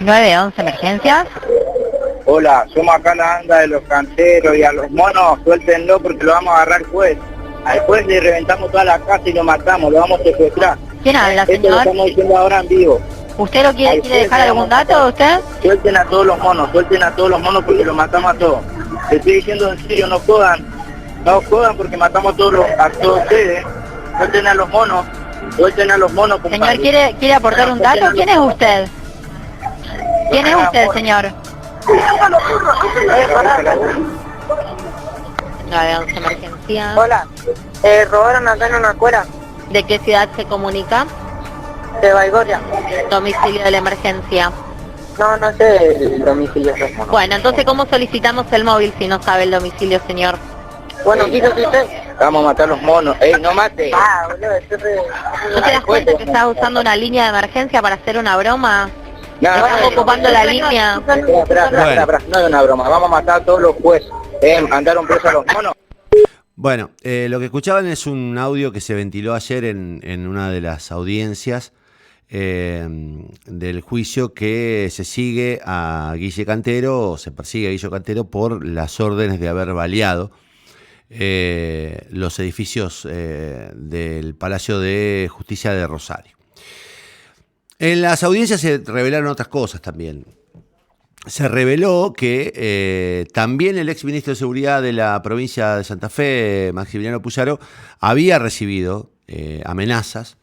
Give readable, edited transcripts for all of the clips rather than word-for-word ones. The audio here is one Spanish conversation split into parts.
911 emergencias. Hola, somos acá la anda de los canteros y a los monos suéltenlo porque lo vamos a agarrar juez. Al juez le reventamos toda la casa y lo matamos, lo vamos a secuestrar. ¿Quién habla, Esto lo señor? estamos diciendo ahora en vivo. ¿Usted lo quiere dejar algún dato, usted? Suelten a todos los monos porque los matamos a todos. Les estoy diciendo en serio, no jodan porque matamos a todos ustedes. Suelten a los monos, compadre. Señor, ¿quiere aportar un dato? ¿Quién es usted? ¿Quién es usted, señor? 911 emergencia. Hola, robaron acá en una cuera ¿De qué ciudad se comunica? de Baigorria. Domicilio de la emergencia. No sé el domicilio. Bueno, entonces, ¿cómo solicitamos el móvil si no sabe el domicilio, señor? Bueno, ¿qué hizo usted? Vamos a matar a los monos. ¡Ey, no mate! Ah, boludo, yo ¿No te das cuenta que estás usando una línea de emergencia para hacer una broma? Estás ocupando la línea. Espera, no es una broma. Vamos a matar a todos los jueces. Mandaron preso a los monos. Bueno, lo que escuchaban es un audio que se ventiló ayer en una de las audiencias del juicio que se sigue a Guille Cantero, o se persigue a Guille Cantero por las órdenes de haber baleado los edificios del Palacio de Justicia de Rosario. En las audiencias se revelaron otras cosas también. Se reveló que también el ex ministro de Seguridad de la provincia de Santa Fe, Maximiliano Puyaro, había recibido amenazas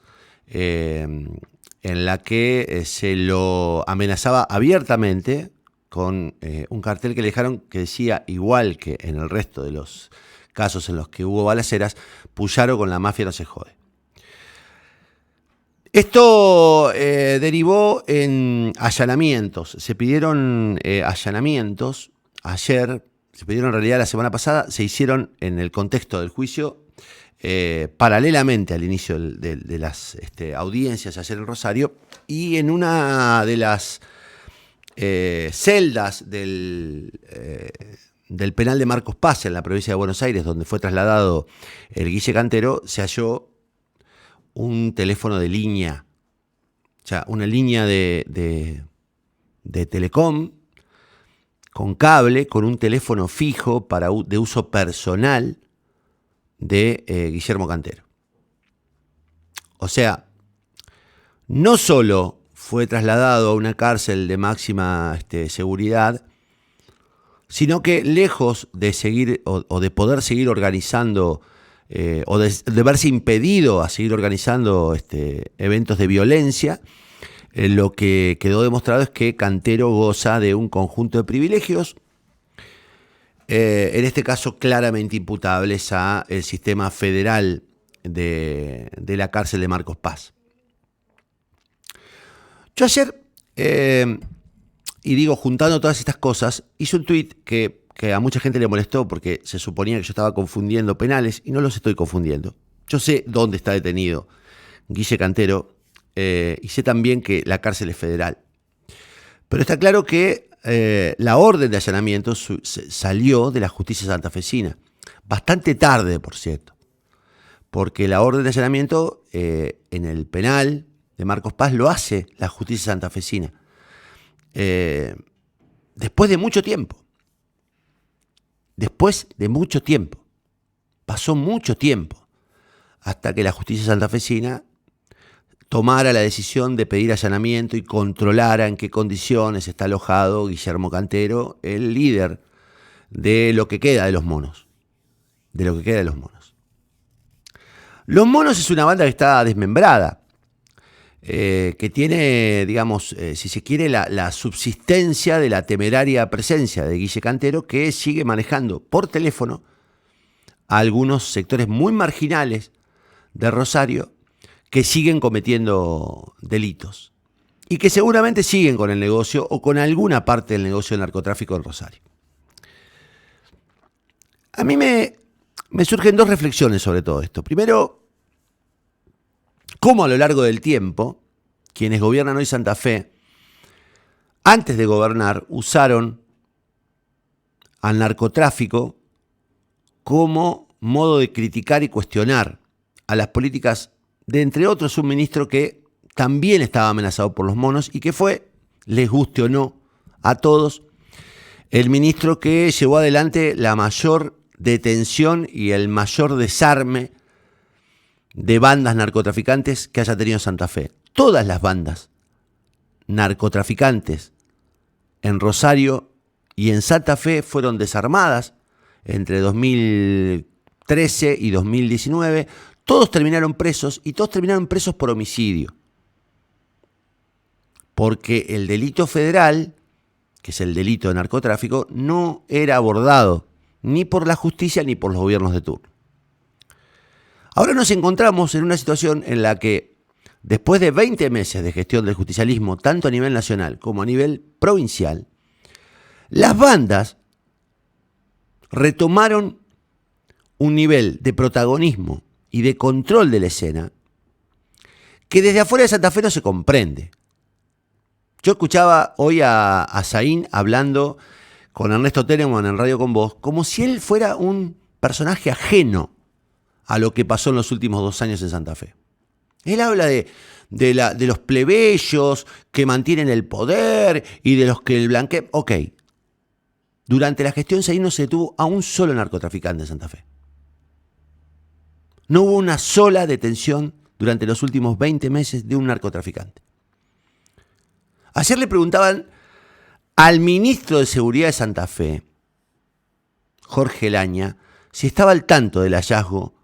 en la que se lo amenazaba abiertamente con un cartel que le dejaron que decía, igual que en el resto de los casos en los que hubo balaceras, Puyaro con la mafia no se jode. Esto derivó en allanamientos. Se pidieron allanamientos ayer, se pidieron en realidad la semana pasada, se hicieron en el contexto del juicio paralelamente al inicio de las audiencias ayer en Rosario, y en una de las celdas del penal de Marcos Paz en la provincia de Buenos Aires, donde fue trasladado el Guille Cantero, se halló un teléfono de línea, o sea, una línea de telecom con cable, con un teléfono fijo de uso personal de Guillermo Cantero. O sea, no solo fue trasladado a una cárcel de máxima seguridad, sino que lejos de seguir o de poder seguir organizando o de verse impedido a seguir organizando eventos de violencia, lo que quedó demostrado es que Cantero goza de un conjunto de privilegios, en este caso claramente imputables al sistema federal de la cárcel de Marcos Paz. Yo ayer, y digo, juntando todas estas cosas, hice un tuit que a mucha gente le molestó porque se suponía que yo estaba confundiendo penales, y no los estoy confundiendo. Yo sé dónde está detenido Guille Cantero, y sé también que la cárcel es federal. Pero está claro que la orden de allanamiento salió de la justicia santafesina, bastante tarde, por cierto, porque la orden de allanamiento en el penal de Marcos Paz lo hace la justicia santafesina, después de mucho tiempo. Después de mucho tiempo, pasó mucho tiempo, hasta que la justicia santafesina tomara la decisión de pedir allanamiento y controlara en qué condiciones está alojado Guillermo Cantero, el líder de lo que queda de los monos. Los Monos es una banda que está desmembrada, que tiene, digamos, si se quiere, la subsistencia de la temeraria presencia de Guille Cantero, que sigue manejando por teléfono a algunos sectores muy marginales de Rosario que siguen cometiendo delitos y que seguramente siguen con el negocio o con alguna parte del negocio del narcotráfico en Rosario. A mí me surgen dos reflexiones sobre todo esto. Primero, cómo a lo largo del tiempo quienes gobiernan hoy Santa Fe, antes de gobernar, usaron al narcotráfico como modo de criticar y cuestionar a las políticas de, entre otros, un ministro que también estaba amenazado por los monos y que fue les guste o no a todos, el ministro que llevó adelante la mayor detención y el mayor desarme de bandas narcotraficantes que haya tenido Santa Fe. Todas las bandas narcotraficantes en Rosario y en Santa Fe fueron desarmadas entre 2013 y 2019. Todos terminaron presos y todos terminaron presos por homicidio. Porque el delito federal, que es el delito de narcotráfico, no era abordado ni por la justicia ni por los gobiernos de turno. Ahora nos encontramos en una situación en la que, después de 20 meses de gestión del justicialismo, tanto a nivel nacional como a nivel provincial, las bandas retomaron un nivel de protagonismo y de control de la escena que desde afuera de Santa Fe no se comprende. Yo escuchaba hoy a Zain hablando con Ernesto Tereman en Radio Con Vos, como si él fuera un personaje ajeno a lo que pasó en los últimos 2 años en Santa Fe. Él habla de los plebeyos que mantienen el poder y de los que el blanqueo. Ok. Durante la gestión Zain no se detuvo a un solo narcotraficante en Santa Fe. No hubo una sola detención durante los últimos 20 meses de un narcotraficante. Ayer le preguntaban al ministro de Seguridad de Santa Fe, Jorge Laña, si estaba al tanto del hallazgo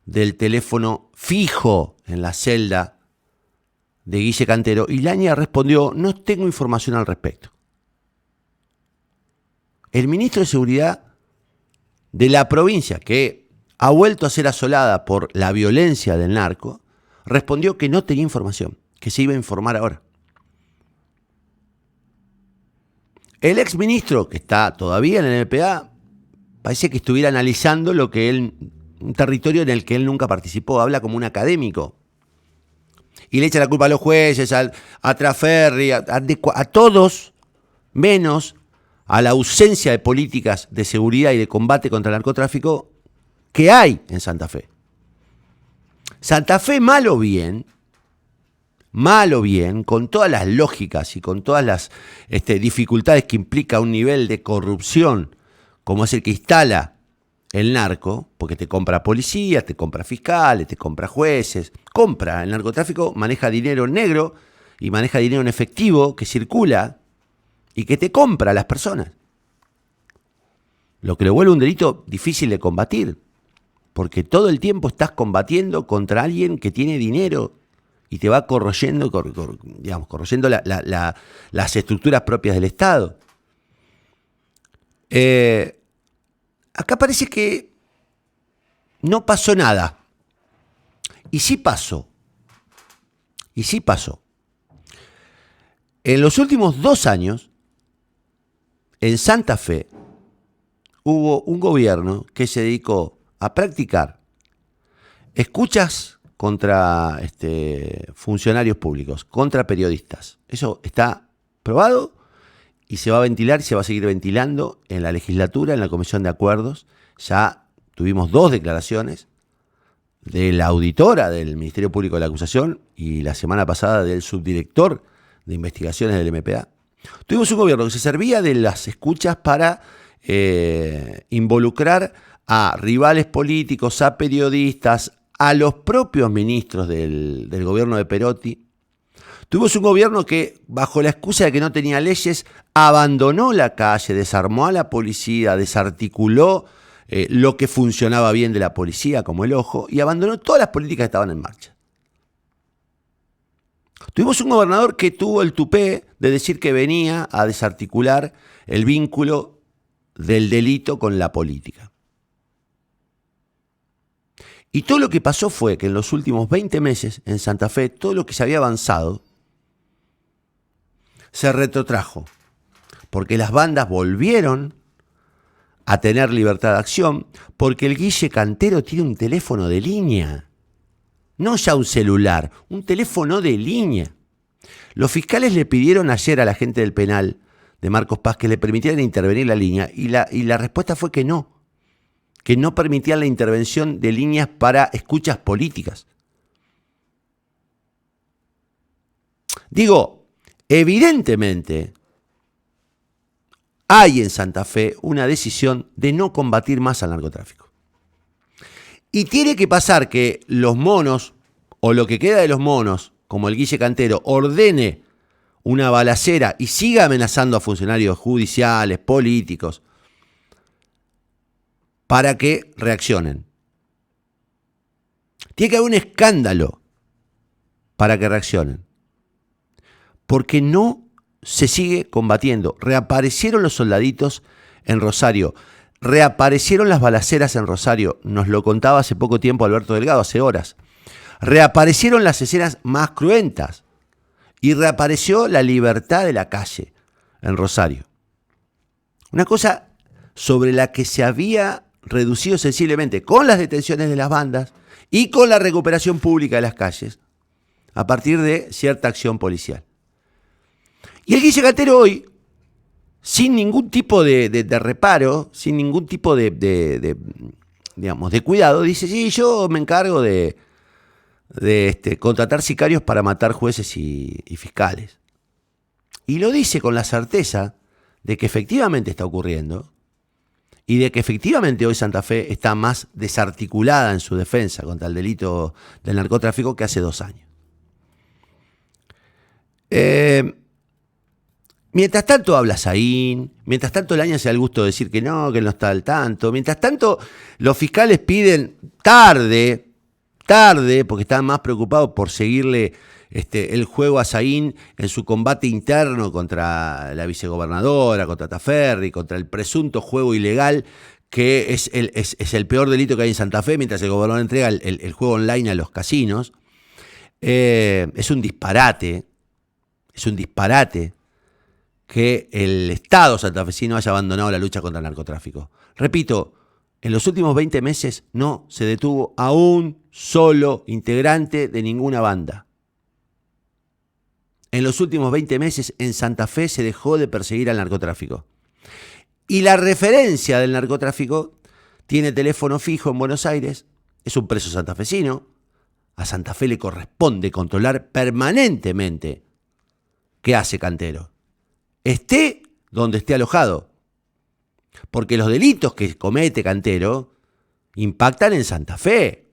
del teléfono fijo en la celda de Guille Cantero, y Laña respondió: no tengo información al respecto. El ministro de Seguridad de la provincia, que ha vuelto a ser asolada por la violencia del narco, respondió que no tenía información, que se iba a informar ahora. El exministro, que está todavía en el MPA, parece que estuviera analizando un territorio en el que él nunca participó, habla como un académico. Y le echa la culpa a los jueces, a Traferri, a todos, menos a la ausencia de políticas de seguridad y de combate contra el narcotráfico que hay en Santa Fe. Santa Fe, mal o bien, con todas las lógicas y con todas las dificultades que implica un nivel de corrupción como es el que instala el narco, porque te compra policías, te compra fiscales, te compra jueces, el narcotráfico maneja dinero negro y maneja dinero en efectivo que circula y que te compra a las personas. Lo que lo vuelve un delito difícil de combatir, porque todo el tiempo estás combatiendo contra alguien que tiene dinero y te va corroyendo las estructuras propias del Estado. Acá parece que no pasó nada. Y sí pasó. En los últimos 2 años, en Santa Fe, hubo un gobierno que se dedicó a practicar escuchas contra funcionarios públicos, contra periodistas. Eso está probado y se va a ventilar y se va a seguir ventilando en la legislatura, en la Comisión de Acuerdos. Ya tuvimos 2 declaraciones de la auditora del Ministerio Público de la Acusación y la semana pasada del subdirector de investigaciones del MPA. Tuvimos un gobierno que se servía de las escuchas para involucrar a rivales políticos, a periodistas, a los propios ministros del gobierno de Perotti. Tuvimos un gobierno que, bajo la excusa de que no tenía leyes, abandonó la calle, desarmó a la policía, desarticuló lo que funcionaba bien de la policía, como el ojo, y abandonó todas las políticas que estaban en marcha. Tuvimos un gobernador que tuvo el tupé de decir que venía a desarticular el vínculo del delito con la política. Y todo lo que pasó fue que en los últimos 20 meses en Santa Fe, todo lo que se había avanzado se retrotrajo, porque las bandas volvieron a tener libertad de acción, porque el Guille Cantero tiene un teléfono de línea, no ya un celular, un teléfono de línea. Los fiscales le pidieron ayer a la gente del penal de Marcos Paz que le permitieran intervenir la línea y la respuesta fue que no permitían la intervención de líneas para escuchas políticas. Digo, Evidentemente, hay en Santa Fe una decisión de no combatir más al narcotráfico. Y tiene que pasar que los monos, o lo que queda de los monos, como el Guille Cantero, ordene una balacera y siga amenazando a funcionarios judiciales, políticos, para que reaccionen. Tiene que haber un escándalo para que reaccionen. Porque no se sigue combatiendo. Reaparecieron los soldaditos en Rosario. Reaparecieron las balaceras en Rosario. Nos lo contaba hace poco tiempo Alberto Delgado, hace horas. Reaparecieron las escenas más cruentas. Y reapareció la libertad de la calle en Rosario. Una cosa sobre la que se había reducido sensiblemente con las detenciones de las bandas y con la recuperación pública de las calles a partir de cierta acción policial. Y el Guille Cantero hoy, sin ningún tipo de reparo, sin ningún tipo de cuidado, dice, sí, yo me encargo de contratar sicarios para matar jueces y fiscales. Y lo dice con la certeza de que efectivamente está ocurriendo y de que efectivamente hoy Santa Fe está más desarticulada en su defensa contra el delito del narcotráfico que hace 2 años. Mientras tanto habla Saín, mientras tanto Laña se da el gusto de decir que no está al tanto, mientras tanto los fiscales piden tarde, porque están más preocupados por seguirle el juego a Saín en su combate interno contra la vicegobernadora, contra Taferri, contra el presunto juego ilegal, que es el peor delito que hay en Santa Fe, mientras el gobernador entrega el juego online a los casinos. Es un disparate que el Estado santafesino haya abandonado la lucha contra el narcotráfico. Repito, en los últimos 20 meses no se detuvo a un solo integrante de ninguna banda. En los últimos 20 meses en Santa Fe se dejó de perseguir al narcotráfico. Y la referencia del narcotráfico tiene teléfono fijo en Buenos Aires, es un preso santafesino. A Santa Fe le corresponde controlar permanentemente qué hace Cantero, esté donde esté alojado. Porque los delitos que comete Cantero impactan en Santa Fe.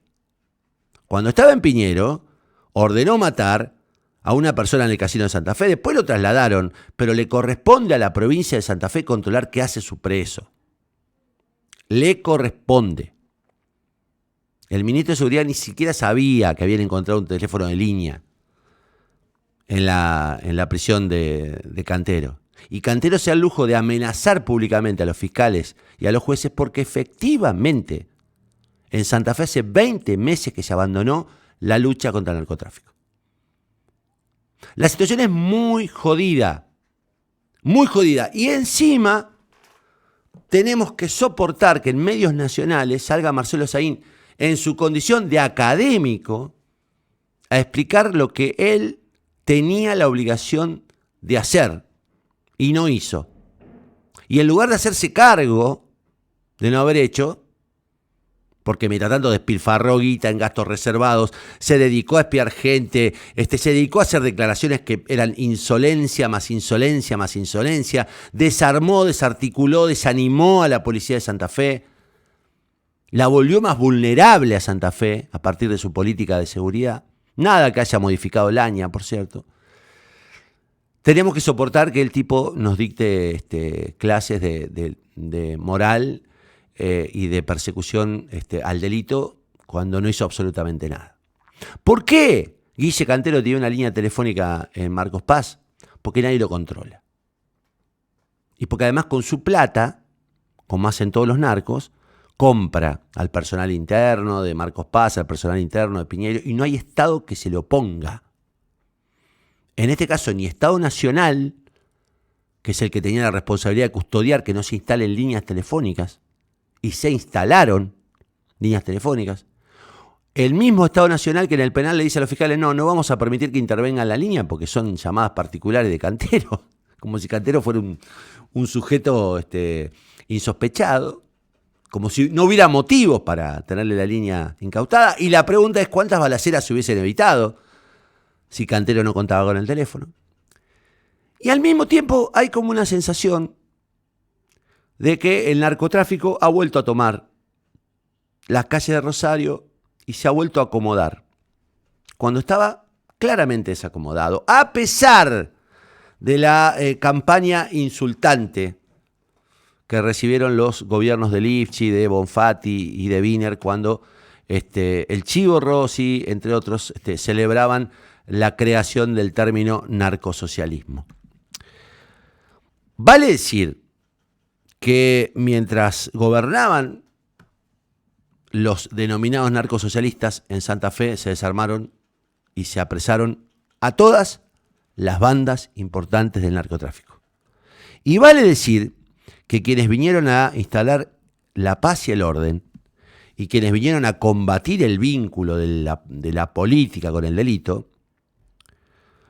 Cuando estaba en Piñero, ordenó matar a una persona en el casino de Santa Fe, después lo trasladaron, pero le corresponde a la provincia de Santa Fe controlar qué hace su preso. Le corresponde. El ministro de Seguridad ni siquiera sabía que habían encontrado un teléfono de línea en la prisión de Cantero. Y Cantero se da el lujo de amenazar públicamente a los fiscales y a los jueces porque efectivamente en Santa Fe hace 20 meses que se abandonó la lucha contra el narcotráfico. La situación es muy jodida. Y encima tenemos que soportar que en medios nacionales salga Marcelo Saín en su condición de académico a explicar lo que él tenía la obligación de hacer y no hizo. Y en lugar de hacerse cargo de no haber hecho, porque mientras tanto despilfarró guita en gastos reservados, se dedicó a espiar gente, se dedicó a hacer declaraciones que eran insolencia más insolencia más insolencia, desarmó, desarticuló, desanimó a la policía de Santa Fe, la volvió más vulnerable a Santa Fe a partir de su política de seguridad. Nada que haya modificado Laña, por cierto. Tenemos que soportar que el tipo nos dicte clases de moral y de persecución al delito cuando no hizo absolutamente nada. ¿Por qué Guille Cantero tiene una línea telefónica en Marcos Paz? Porque nadie lo controla. Y porque además con su plata, como hacen todos los narcos, compra al personal interno de Marcos Paz, al personal interno de Piñero, y no hay Estado que se le oponga. En este caso, ni Estado Nacional, que es el que tenía la responsabilidad de custodiar que no se instalen líneas telefónicas, y se instalaron líneas telefónicas. El mismo Estado Nacional que en el penal le dice a los fiscales, no vamos a permitir que intervengan la línea porque son llamadas particulares de Cantero, como si Cantero fuera un sujeto insospechado, como si no hubiera motivos para tenerle la línea incautada. Y la pregunta es cuántas balaceras se hubiesen evitado si Cantero no contaba con el teléfono. Y al mismo tiempo hay como una sensación de que el narcotráfico ha vuelto a tomar las calles de Rosario y se ha vuelto a acomodar, cuando estaba claramente desacomodado, a pesar de la campaña insultante que recibieron los gobiernos de Lifchi, de Bonfatti y de Wiener cuando el Chivo Rossi, entre otros, celebraban la creación del término narcosocialismo. Vale decir que mientras gobernaban los denominados narcosocialistas en Santa Fe, se desarmaron y se apresaron a todas las bandas importantes del narcotráfico. Y vale decir que quienes vinieron a instalar la paz y el orden, y quienes vinieron a combatir el vínculo de la política con el delito,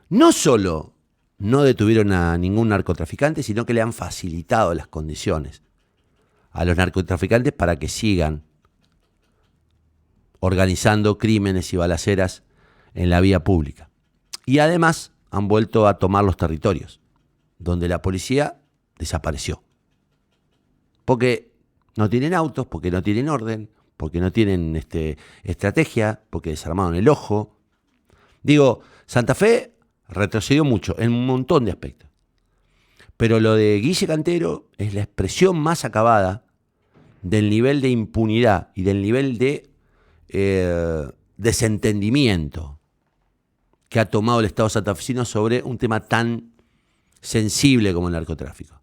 no solo no detuvieron a ningún narcotraficante, sino que le han facilitado las condiciones a los narcotraficantes para que sigan organizando crímenes y balaceras en la vía pública. Y además han vuelto a tomar los territorios, donde la policía desapareció. Porque no tienen autos, porque no tienen orden, porque no tienen estrategia, porque desarmaron el ojo. Digo, Santa Fe retrocedió mucho en un montón de aspectos. Pero lo de Guille Cantero es la expresión más acabada del nivel de impunidad y del nivel de desentendimiento que ha tomado el Estado santafesino sobre un tema tan sensible como el narcotráfico.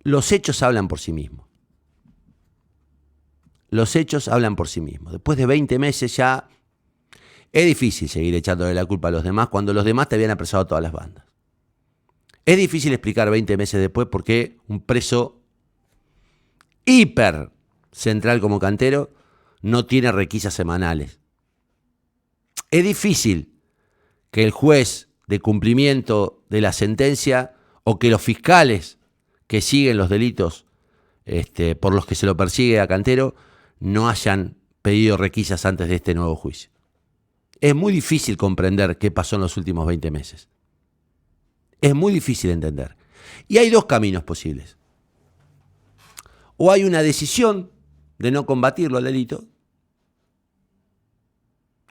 Los hechos hablan por sí mismos. Los hechos hablan por sí mismos. Después de 20 meses ya es difícil seguir echándole la culpa a los demás cuando los demás te habían apresado todas las bandas. Es difícil explicar 20 meses después por qué un preso hiper central como Cantero no tiene requisas semanales. Es difícil que el juez de cumplimiento de la sentencia o que los fiscales que siguen los delitos por los que se lo persigue a Cantero no hayan pedido requisas antes de este nuevo juicio. Es muy difícil comprender qué pasó en los últimos 20 meses. Es muy difícil entender. Y hay dos caminos posibles. O hay una decisión de no combatirlo al delito,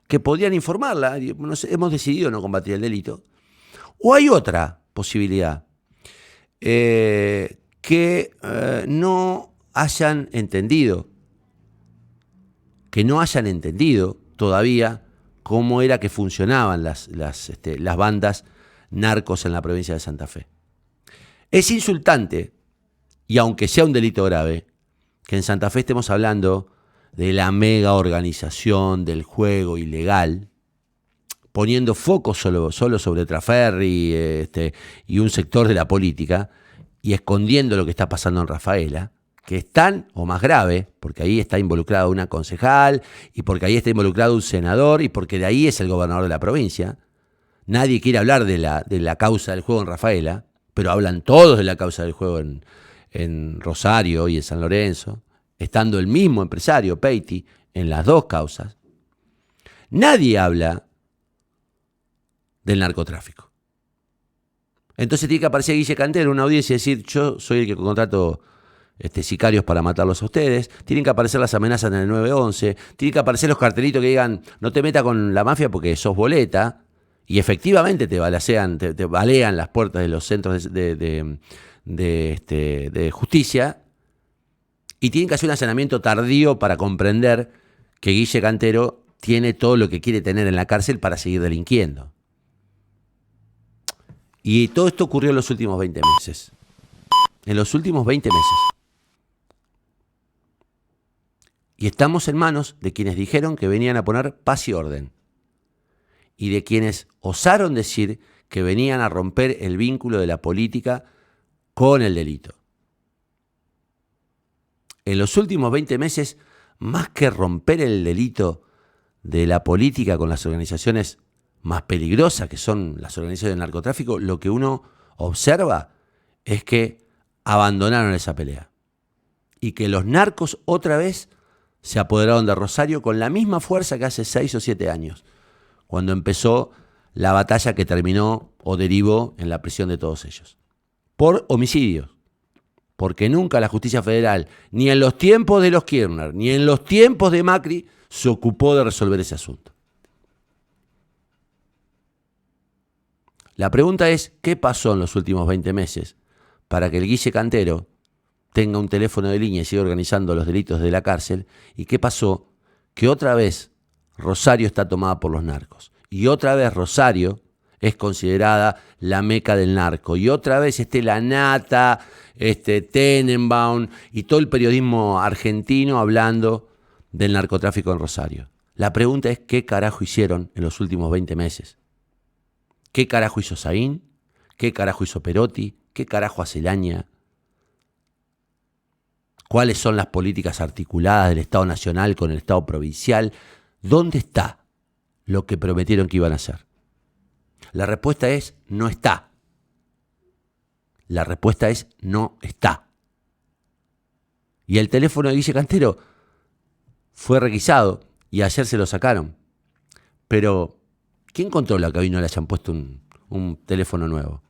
que podrían informarla, hemos decidido no combatir el delito. O hay otra posibilidad, que no hayan entendido todavía cómo era que funcionaban las bandas narcos en la provincia de Santa Fe. Es insultante, y aunque sea un delito grave, que en Santa Fe estemos hablando de la mega organización del juego ilegal, poniendo foco solo sobre Traferri y un sector de la política, y escondiendo lo que está pasando en Rafaela, que es tan o más grave, porque ahí está involucrado una concejal, y porque ahí está involucrado un senador, y porque de ahí es el gobernador de la provincia. Nadie quiere hablar de la causa del juego en Rafaela, pero hablan todos de la causa del juego en Rosario y en San Lorenzo, estando el mismo empresario, Peiti, en las dos causas. Nadie habla del narcotráfico. Entonces tiene que aparecer Guille Cantero en una audiencia y decir: yo soy el que contrato sicarios para matarlos a ustedes. Tienen que aparecer las amenazas en el 911. Tienen que aparecer los cartelitos que digan: no te metas con la mafia porque sos boleta. Y efectivamente te balean las puertas de los centros de justicia. Y tienen que hacer un allanamiento tardío para comprender que Guille Cantero tiene todo lo que quiere tener en la cárcel para seguir delinquiendo. Y todo esto ocurrió en los últimos 20 meses. En los últimos 20 meses. Y estamos en manos de quienes dijeron que venían a poner paz y orden. Y de quienes osaron decir que venían a romper el vínculo de la política con el delito. En los últimos 20 meses, más que romper el delito de la política con las organizaciones más peligrosas, que son las organizaciones del narcotráfico, lo que uno observa es que abandonaron esa pelea. Y que los narcos otra vez se apoderaron de Rosario con la misma fuerza que hace 6 o 7 años, cuando empezó la batalla que terminó o derivó en la prisión de todos ellos. Por homicidios. Porque nunca la justicia federal, ni en los tiempos de los Kirchner, ni en los tiempos de Macri, se ocupó de resolver ese asunto. La pregunta es, ¿qué pasó en los últimos 20 meses para que el Guille Cantero tenga un teléfono de línea y siga organizando los delitos de la cárcel? ¿Y qué pasó? Que otra vez Rosario está tomada por los narcos. Y otra vez Rosario es considerada la meca del narco. Y otra vez la Nata, Tenenbaum y todo el periodismo argentino hablando del narcotráfico en Rosario. La pregunta es, ¿qué carajo hicieron en los últimos 20 meses? ¿Qué carajo hizo Saín? ¿Qué carajo hizo Perotti? ¿Qué carajo hace Laña? ¿Cuáles son las políticas articuladas del Estado Nacional con el Estado Provincial? ¿Dónde está lo que prometieron que iban a hacer? La respuesta es, no está. La respuesta es, no está. Y el teléfono de Guille Cantero fue requisado y ayer se lo sacaron. Pero, ¿quién controla que hoy no le hayan puesto un teléfono nuevo?